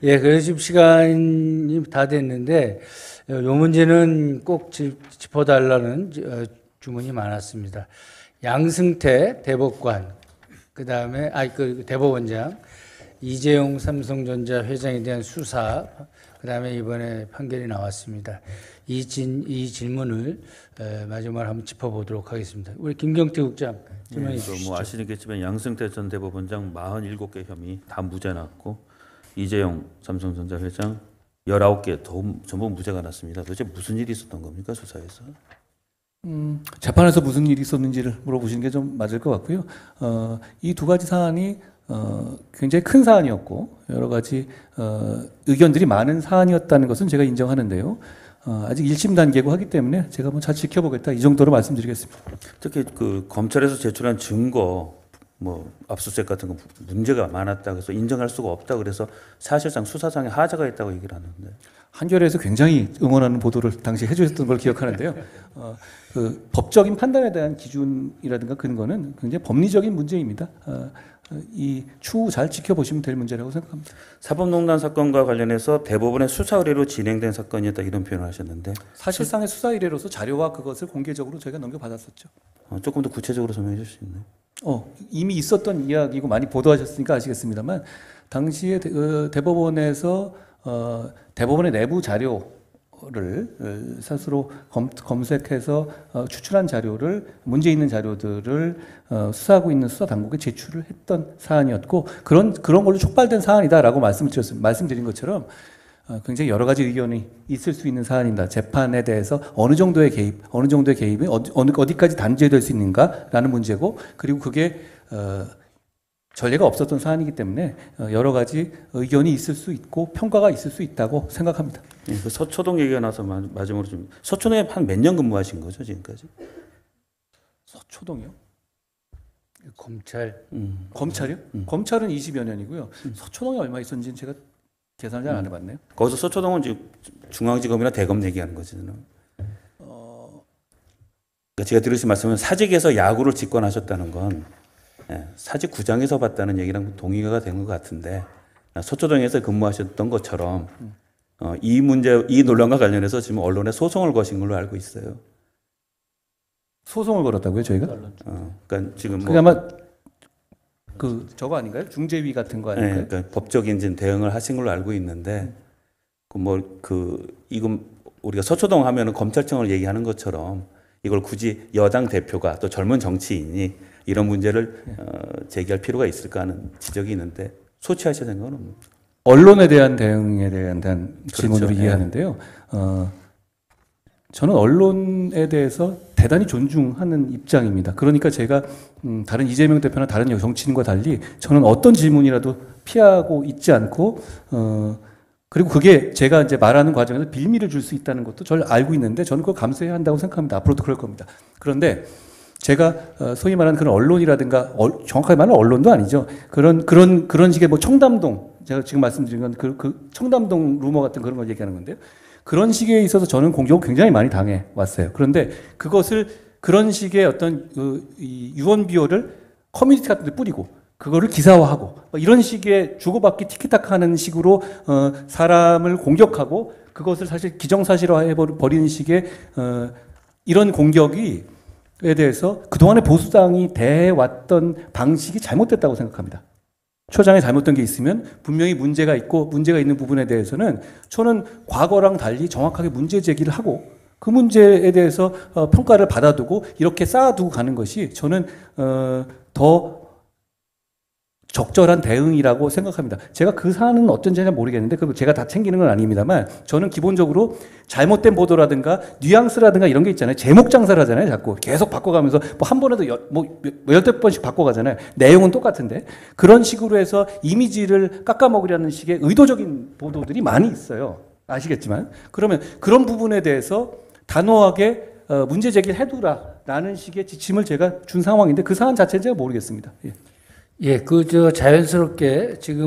예, 그래서 지금 시간이 다 됐는데, 요 문제는 꼭 짚어달라는 주문이 많았습니다. 양승태 대법관, 그 다음에, 대법원장, 이재용 삼성전자 회장에 대한 수사, 그 다음에 이번에 판결이 나왔습니다. 이 질문을 마지막으로 한번 짚어보도록 하겠습니다. 우리 김경태 국장 질문해 주시죠. 뭐 아시겠지만 양승태 전 대법원장 47개 혐의 다 무죄 났고 이재용 삼성전자 회장 19개 전부 무죄가 났습니다. 도대체 무슨 일이 있었던 겁니까, 수사에서? 재판에서 무슨 일이 있었는지를 물어보시는 게 좀 맞을 것 같고요. 이 두 가지 사안이 굉장히 큰 사안이었고 여러 가지 의견들이 많은 사안이었다는 것은 제가 인정하는데요. 아직 1심 단계고 하기 때문에 제가 뭐 잘 지켜보겠다 이 정도로 말씀드리겠습니다. 특히 그 검찰에서 제출한 증거, 뭐 압수수색 같은 거 문제가 많았다 그래서 인정할 수가 없다 그래서 사실상 수사상에 하자가 있다고 얘기를 하는데 한겨레에서 굉장히 응원하는 보도를 당시 해주셨던 걸 기억하는데요. 그 법적인 판단에 대한 기준이라든가 근거는 굉장히 법리적인 문제입니다. 이 추후 잘 지켜보시면 될 문제라고 생각합니다. 사법농단 사건과 관련해서 대법원의 수사 의뢰로 진행된 사건이었다 이런 표현을 하셨는데 사실상의 수사 의뢰로서 자료와 그것을 공개적으로 저희가 넘겨받았었죠. 조금 더 구체적으로 설명해 주실 수 있나요? 이미 있었던 이야기고 많이 보도하셨으니까 아시겠습니다만 당시에 대법원에서 대법원의 내부 자료를 스스로 검색해서 추출한 자료를 문제 있는 자료들을 수사하고 있는 수사 당국에 제출을 했던 사안이었고 그런 걸로 촉발된 사안이다라고 말씀드린 것처럼 굉장히 여러 가지 의견이 있을 수 있는 사안입니다. 재판에 대해서 어느 정도의 개입이 어디까지 단죄될 수 있는가라는 문제고 그리고 그게 전례가 없었던 사안이기 때문에 여러 가지 의견이 있을 수 있고 평가가 있을 수 있다고 생각합니다. 네, 그 서초동 얘기가 나서 마지막으로 좀 서초동에 한 몇 년 근무하신 거죠 지금까지? 서초동이요? 검찰이요? 검찰은 20여 년이고요. 서초동에 얼마 있었는지는 제가 계산을 잘 안 해봤네요. 거기서 서초동은 지금 중앙지검이나 대검 얘기하는 거잖아요. 그러니까 제가 들으신 말씀은 사직에서 야구를 직권하셨다는 건 사직구장에서 봤다는 얘기랑 동의가 되는 것 같은데 서초동에서 근무하셨던 것처럼 이 논란과 관련해서 지금 언론에 소송을 거신 걸로 알고 있어요. 소송을 걸었다고요, 저희가? 그러니까 지금 그게 아마 저거 아닌가요? 중재위 같은 거 아닌가요? 네, 그러니까 법적인 대응을 하신 걸로 알고 있는데 이건 우리가 서초동 하면은 검찰청을 얘기하는 것처럼 이걸 굳이 여당 대표가 또 젊은 정치인이 이런 문제를 제기할 필요가 있을까 하는 지적이 있는데 소치하실 생각은 없나요? 언론에 대한 대응에 대한 질문으로 그렇죠. 이해하는데요. 저는 언론에 대해서 대단히 존중하는 입장입니다. 그러니까 제가 다른 이재명 대표나 다른 정치인과 달리 저는 어떤 질문이라도 피하고 있지 않고 그리고 그게 제가 이제 말하는 과정에서 빌미를 줄 수 있다는 것도 저를 알고 있는데 저는 그걸 감수해야 한다고 생각합니다. 앞으로도 그럴 겁니다. 그런데 제가 소위 말하는 그런 언론이라든가 정확하게 말하면 언론도 아니죠. 그런 식의 뭐 청담동 제가 지금 말씀드린 건 그 청담동 루머 같은 그런 걸 얘기하는 건데요. 그런 식에 있어서 저는 공격을 굉장히 많이 당해 왔어요. 그런데 그것을 그런 식의 어떤 이 유언 비어를 커뮤니티 같은 데 뿌리고 그거를 기사화하고 이런 식의 주고받기 티키타카하는 식으로 사람을 공격하고 그것을 사실 기정사실화해 버리는 식의 이런 공격에 대해서 그동안의 보수당이 대해왔던 방식이 잘못됐다고 생각합니다. 초장에 잘못된 게 있으면 분명히 문제가 있고 문제가 있는 부분에 대해서는 저는 과거랑 달리 정확하게 문제 제기를 하고 그 문제에 대해서 평가를 받아두고 이렇게 쌓아두고 가는 것이 저는 더 적절한 대응이라고 생각합니다. 제가 그 사안은 어쩐지 잘 모르겠는데 그걸 제가 다 챙기는 건 아닙니다만 저는 기본적으로 잘못된 보도라든가 뉘앙스라든가 이런 게 있잖아요. 제목 장사를 하잖아요. 자꾸 계속 바꿔가면서 뭐 한 번에도 열댓 번씩 바꿔가잖아요. 내용은 똑같은데 그런 식으로 해서 이미지를 깎아먹으려는 식의 의도적인 보도들이 많이 있어요. 아시겠지만 그러면 그런 부분에 대해서 단호하게 문제 제기를 해두라라는 식의 지침을 제가 준 상황인데 그 사안 자체는 제가 모르겠습니다. 예, 자연스럽게 지금